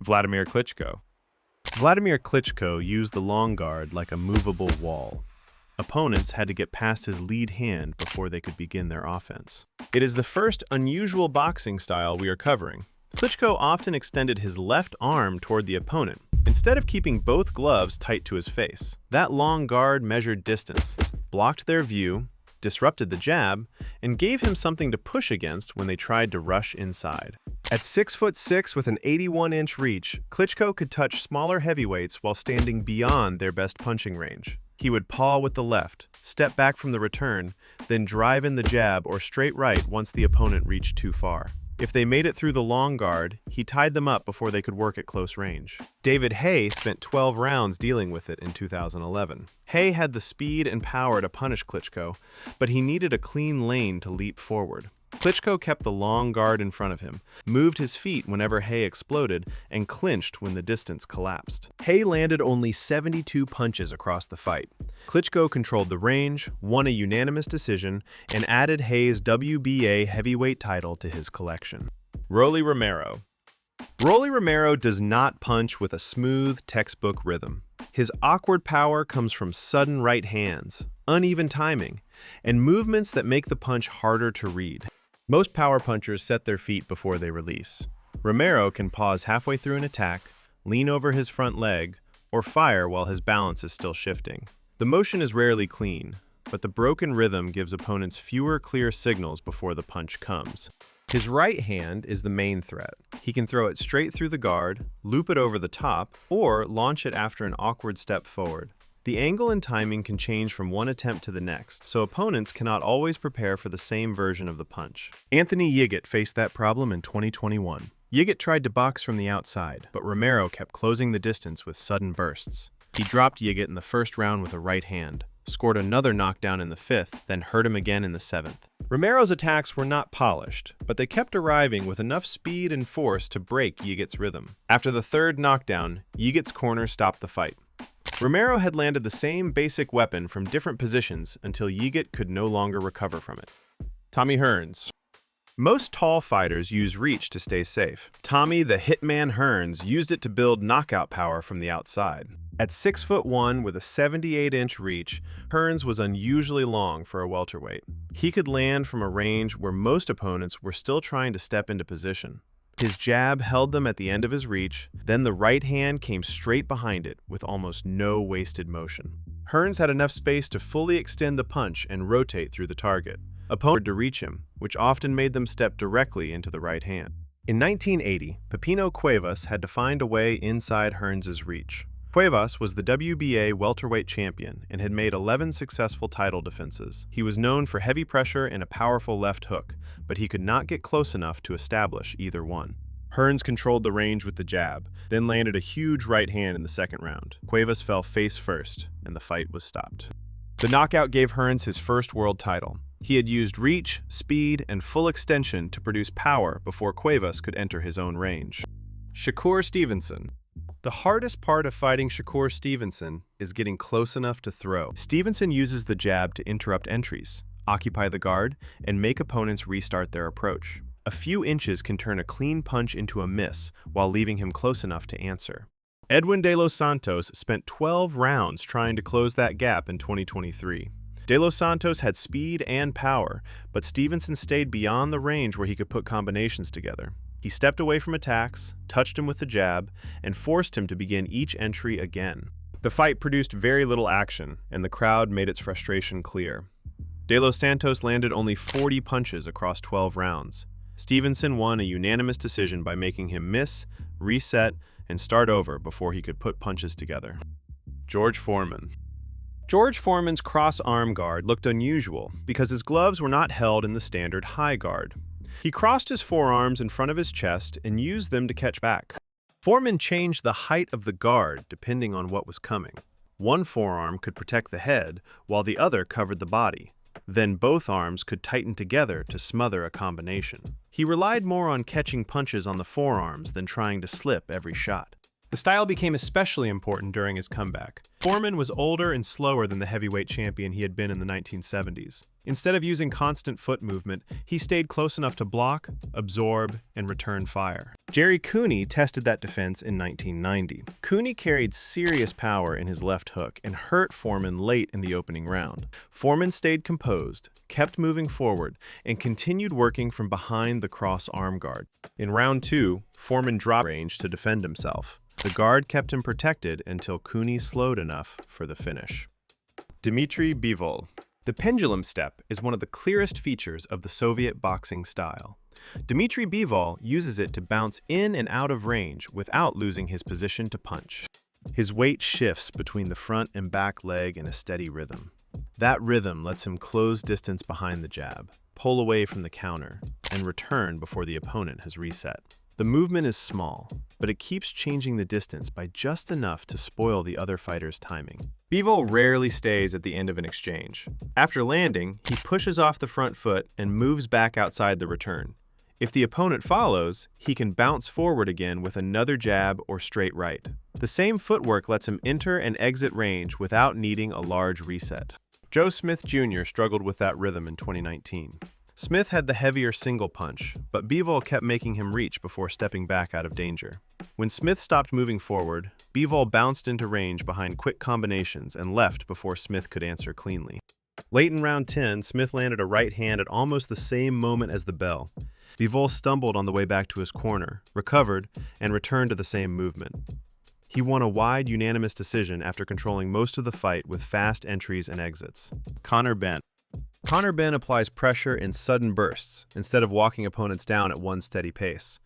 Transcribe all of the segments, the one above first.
Vladimir Klitschko. Vladimir Klitschko used the long guard like a movable wall. Opponents had to get past his lead hand before they could begin their offense. It is the first unusual boxing style we are covering. Klitschko often extended his left arm toward the opponent, instead of keeping both gloves tight to his face. That long guard measured distance, blocked their view, disrupted the jab, and gave him something to push against when they tried to rush inside. At 6'6" with an 81-inch reach, Klitschko could touch smaller heavyweights while standing beyond their best punching range. He would paw with the left, step back from the return, then drive in the jab or straight right once the opponent reached too far. If they made it through the long guard, he tied them up before they could work at close range. David Haye spent 12 rounds dealing with it in 2011. Haye had the speed and power to punish Klitschko, but he needed a clean lane to leap forward. Klitschko kept the long guard in front of him, moved his feet whenever Haye exploded, and clinched when the distance collapsed. Haye landed only 72 punches across the fight. Klitschko controlled the range, won a unanimous decision, and added Haye's WBA heavyweight title to his collection. Rolley Romero. Rolley Romero does not punch with a smooth, textbook rhythm. His awkward power comes from sudden right hands, uneven timing, and movements that make the punch harder to read. Most power punchers set their feet before they release. Romero can pause halfway through an attack, lean over his front leg, or fire while his balance is still shifting. The motion is rarely clean, but the broken rhythm gives opponents fewer clear signals before the punch comes. His right hand is the main threat. He can throw it straight through the guard, loop it over the top, or launch it after an awkward step forward. The angle and timing can change from one attempt to the next, so opponents cannot always prepare for the same version of the punch. Anthony Yiggett faced that problem in 2021. Yiggett tried to box from the outside, but Romero kept closing the distance with sudden bursts. He dropped Yiggett in the first round with a right hand, scored another knockdown in the fifth, then hurt him again in the seventh. Romero's attacks were not polished, but they kept arriving with enough speed and force to break Yiggett's rhythm. After the third knockdown, Yiggett's corner stopped the fight. Romero had landed the same basic weapon from different positions until Yiggett could no longer recover from it. Tommy Hearns. Most tall fighters use reach to stay safe. Tommy the Hitman Hearns used it to build knockout power from the outside. At 6'1" with a 78-inch reach, Hearns was unusually long for a welterweight. He could land from a range where most opponents were still trying to step into position. His jab held them at the end of his reach, then the right hand came straight behind it with almost no wasted motion. Hearns had enough space to fully extend the punch and rotate through the target. Opponents to reach him, which often made them step directly into the right hand. In 1980, Pepino Cuevas had to find a way inside Hearns' reach. Cuevas was the WBA welterweight champion and had made 11 successful title defenses. He was known for heavy pressure and a powerful left hook, but he could not get close enough to establish either one. Hearns controlled the range with the jab, then landed a huge right hand in the second round. Cuevas fell face first, and the fight was stopped. The knockout gave Hearns his first world title. He had used reach, speed, and full extension to produce power before Cuevas could enter his own range. Shakur Stevenson. The hardest part of fighting Shakur Stevenson is getting close enough to throw. Stevenson uses the jab to interrupt entries, occupy the guard, and make opponents restart their approach. A few inches can turn a clean punch into a miss while leaving him close enough to answer. Edwin De Los Santos spent 12 rounds trying to close that gap in 2023. De Los Santos had speed and power, but Stevenson stayed beyond the range where he could put combinations together. He stepped away from attacks, touched him with the jab, and forced him to begin each entry again. The fight produced very little action, and the crowd made its frustration clear. De Los Santos landed only 40 punches across 12 rounds. Stevenson won a unanimous decision by making him miss, reset, and start over before he could put punches together. George Foreman. George Foreman's cross-arm guard looked unusual because his gloves were not held in the standard high guard. He crossed his forearms in front of his chest and used them to catch back. Foreman changed the height of the guard depending on what was coming. One forearm could protect the head, while the other covered the body. Then both arms could tighten together to smother a combination. He relied more on catching punches on the forearms than trying to slip every shot. The style became especially important during his comeback. Foreman was older and slower than the heavyweight champion he had been in the 1970s. Instead of using constant foot movement, he stayed close enough to block, absorb, and return fire. Jerry Cooney tested that defense in 1990. Cooney carried serious power in his left hook and hurt Foreman late in the opening round. Foreman stayed composed, kept moving forward, and continued working from behind the cross arm guard. In round 2, Foreman dropped range to defend himself. The guard kept him protected until Cooney slowed enough for the finish. Dmitry Bivol. The pendulum step is one of the clearest features of the Soviet boxing style. Dmitry Bivol uses it to bounce in and out of range without losing his position to punch. His weight shifts between the front and back leg in a steady rhythm. That rhythm lets him close distance behind the jab, pull away from the counter, and return before the opponent has reset. The movement is small, but it keeps changing the distance by just enough to spoil the other fighter's timing. Bivol rarely stays at the end of an exchange. After landing, he pushes off the front foot and moves back outside the return. If the opponent follows, he can bounce forward again with another jab or straight right. The same footwork lets him enter and exit range without needing a large reset. Joe Smith Jr. struggled with that rhythm in 2019. Smith had the heavier single punch, but Bivol kept making him reach before stepping back out of danger. When Smith stopped moving forward, Bivol bounced into range behind quick combinations and left before Smith could answer cleanly. Late in round 10, Smith landed a right hand at almost the same moment as the bell. Bivol stumbled on the way back to his corner, recovered, and returned to the same movement. He won a wide, unanimous decision after controlling most of the fight with fast entries and exits. Conor Benn. Conor Benn applies pressure in sudden bursts, instead of walking opponents down at one steady pace.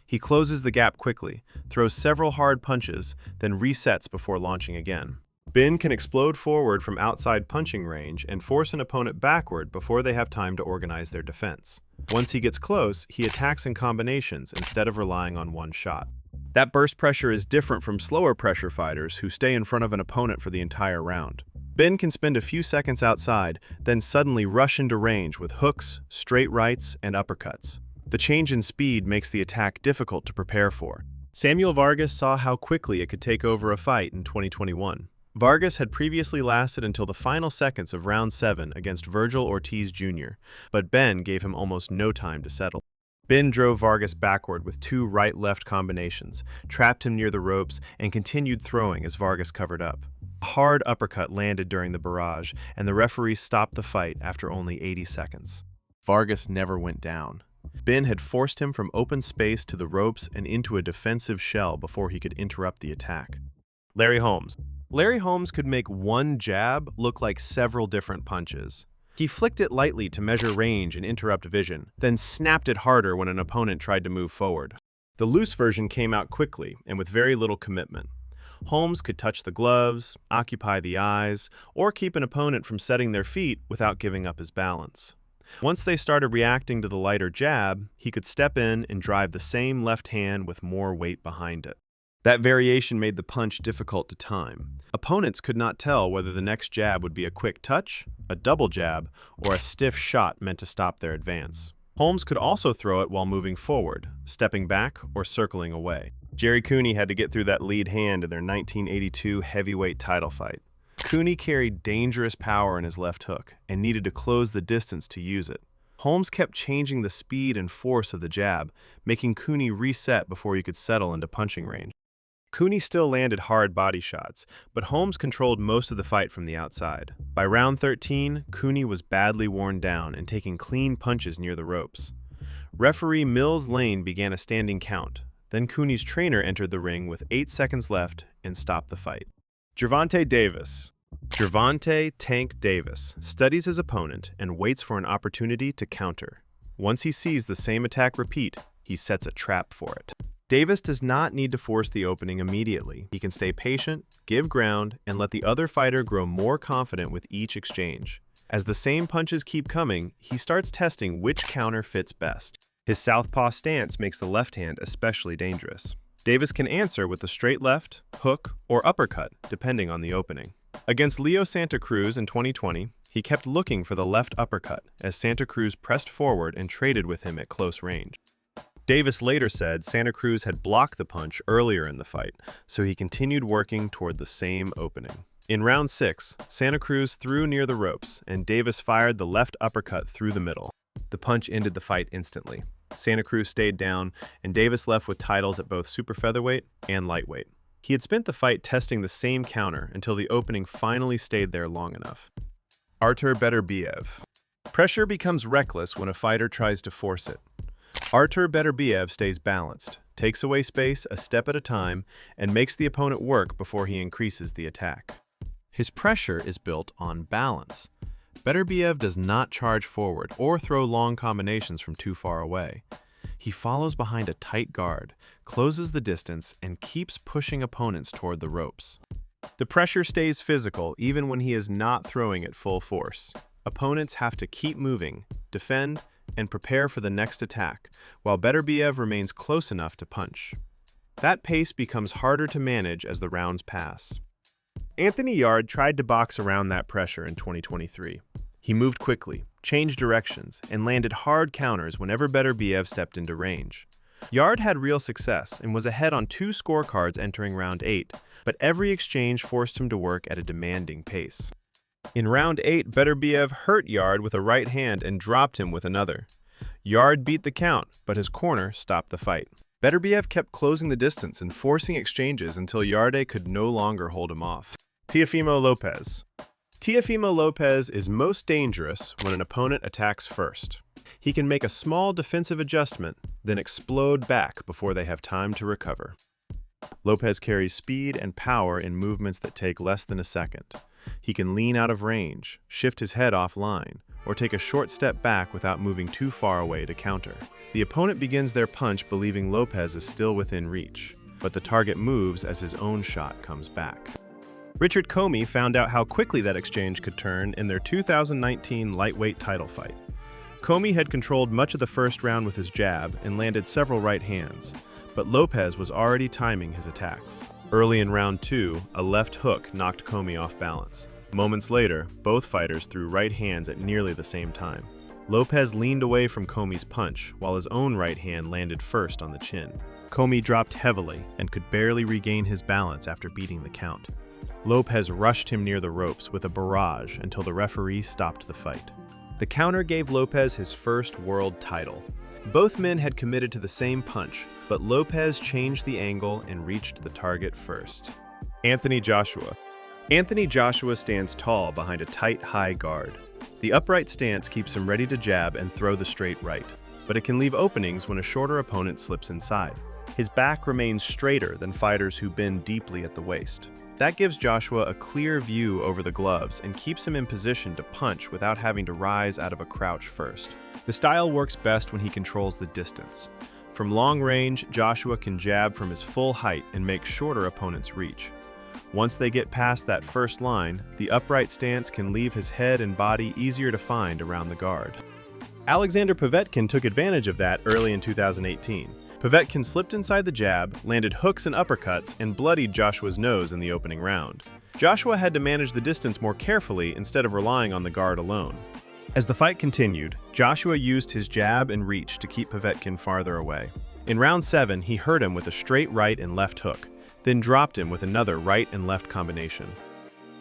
He closes the gap quickly, throws several hard punches, then resets before launching again. Benn can explode forward from outside punching range and force an opponent backward before they have time to organize their defense. Once he gets close, he attacks in combinations instead of relying on one shot. That burst pressure is different from slower pressure fighters who stay in front of an opponent for the entire round. Benn can spend a few seconds outside, then suddenly rush into range with hooks, straight rights, and uppercuts. The change in speed makes the attack difficult to prepare for. Samuel Vargas saw how quickly it could take over a fight in 2021. Vargas had previously lasted until the final seconds of round 7 against Virgil Ortiz Jr., but Benn gave him almost no time to settle. Benn drove Vargas backward with 2 right-left combinations, trapped him near the ropes, and continued throwing as Vargas covered up. A hard uppercut landed during the barrage, and the referee stopped the fight after only 80 seconds. Vargas never went down. Benn had forced him from open space to the ropes and into a defensive shell before he could interrupt the attack. Larry Holmes. Larry Holmes could make one jab look like several different punches. He flicked it lightly to measure range and interrupt vision, then snapped it harder when an opponent tried to move forward. The loose version came out quickly and with very little commitment. Holmes could touch the gloves, occupy the eyes, or keep an opponent from setting their feet without giving up his balance. Once they started reacting to the lighter jab, he could step in and drive the same left hand with more weight behind it. That variation made the punch difficult to time. Opponents could not tell whether the next jab would be a quick touch, a double jab, or a stiff shot meant to stop their advance. Holmes could also throw it while moving forward, stepping back, or circling away. Jerry Cooney had to get through that lead hand in their 1982 heavyweight title fight. Cooney carried dangerous power in his left hook and needed to close the distance to use it. Holmes kept changing the speed and force of the jab, making Cooney reset before he could settle into punching range. Cooney still landed hard body shots, but Holmes controlled most of the fight from the outside. By round 13, Cooney was badly worn down and taking clean punches near the ropes. Referee Mills Lane began a standing count. Then Cooney's trainer entered the ring with 8 seconds left and stopped the fight. Gervonta Davis. Gervonta "Tank" Davis studies his opponent and waits for an opportunity to counter. Once he sees the same attack repeat, he sets a trap for it. Davis does not need to force the opening immediately. He can stay patient, give ground, and let the other fighter grow more confident with each exchange. As the same punches keep coming, he starts testing which counter fits best. His southpaw stance makes the left hand especially dangerous. Davis can answer with the straight left, hook, or uppercut, depending on the opening. Against Leo Santa Cruz in 2020, he kept looking for the left uppercut as Santa Cruz pressed forward and traded with him at close range. Davis later said Santa Cruz had blocked the punch earlier in the fight, so he continued working toward the same opening. In round 6, Santa Cruz threw near the ropes, and Davis fired the left uppercut through the middle. The punch ended the fight instantly. Santa Cruz stayed down, and Davis left with titles at both super featherweight and lightweight. He had spent the fight testing the same counter until the opening finally stayed there long enough. Artur Beterbiev. Pressure becomes reckless when a fighter tries to force it. Artur Beterbiev stays balanced, takes away space a step at a time, and makes the opponent work before he increases the attack. His pressure is built on balance. Beterbiev does not charge forward or throw long combinations from too far away. He follows behind a tight guard, closes the distance, and keeps pushing opponents toward the ropes. The pressure stays physical even when he is not throwing at full force. Opponents have to keep moving, defend, and prepare for the next attack, while Beterbiev remains close enough to punch. That pace becomes harder to manage as the rounds pass. Anthony Yarde tried to box around that pressure in 2023. He moved quickly, changed directions, and landed hard counters whenever Beterbiev stepped into range. Yarde had real success and was ahead on 2 scorecards entering round 8, but every exchange forced him to work at a demanding pace. In round 8, Beterbiev hurt Yarde with a right hand and dropped him with another. Yarde beat the count, but his corner stopped the fight. Beterbiev kept closing the distance and forcing exchanges until Yarde could no longer hold him off. Teofimo Lopez. Teofimo Lopez is most dangerous when an opponent attacks first. He can make a small defensive adjustment, then explode back before they have time to recover. Lopez carries speed and power in movements that take less than a second. He can lean out of range, shift his head offline, or take a short step back without moving too far away to counter. The opponent begins their punch believing Lopez is still within reach, but the target moves as his own shot comes back. Richard Comey found out how quickly that exchange could turn in their 2019 lightweight title fight. Comey had controlled much of the first round with his jab and landed several right hands, but Lopez was already timing his attacks. Early in round 2, a left hook knocked Comey off balance. Moments later, both fighters threw right hands at nearly the same time. Lopez leaned away from Comey's punch, while his own right hand landed first on the chin. Comey dropped heavily and could barely regain his balance after beating the count. Lopez rushed him near the ropes with a barrage until the referee stopped the fight. The counter gave Lopez his first world title. Both men had committed to the same punch, but Lopez changed the angle and reached the target first. Anthony Joshua. Anthony Joshua stands tall behind a tight, high guard. The upright stance keeps him ready to jab and throw the straight right, but it can leave openings when a shorter opponent slips inside. His back remains straighter than fighters who bend deeply at the waist. That gives Joshua a clear view over the gloves and keeps him in position to punch without having to rise out of a crouch first. The style works best when he controls the distance. From long range, Joshua can jab from his full height and make shorter opponents reach. Once they get past that first line, the upright stance can leave his head and body easier to find around the guard. Alexander Povetkin took advantage of that early in 2018. Povetkin slipped inside the jab, landed hooks and uppercuts, and bloodied Joshua's nose in the opening round. Joshua had to manage the distance more carefully instead of relying on the guard alone. As the fight continued, Joshua used his jab and reach to keep Povetkin farther away. In round 7, he hurt him with a straight right and left hook, then dropped him with another right and left combination.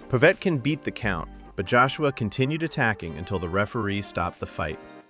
Povetkin beat the count, but Joshua continued attacking until the referee stopped the fight.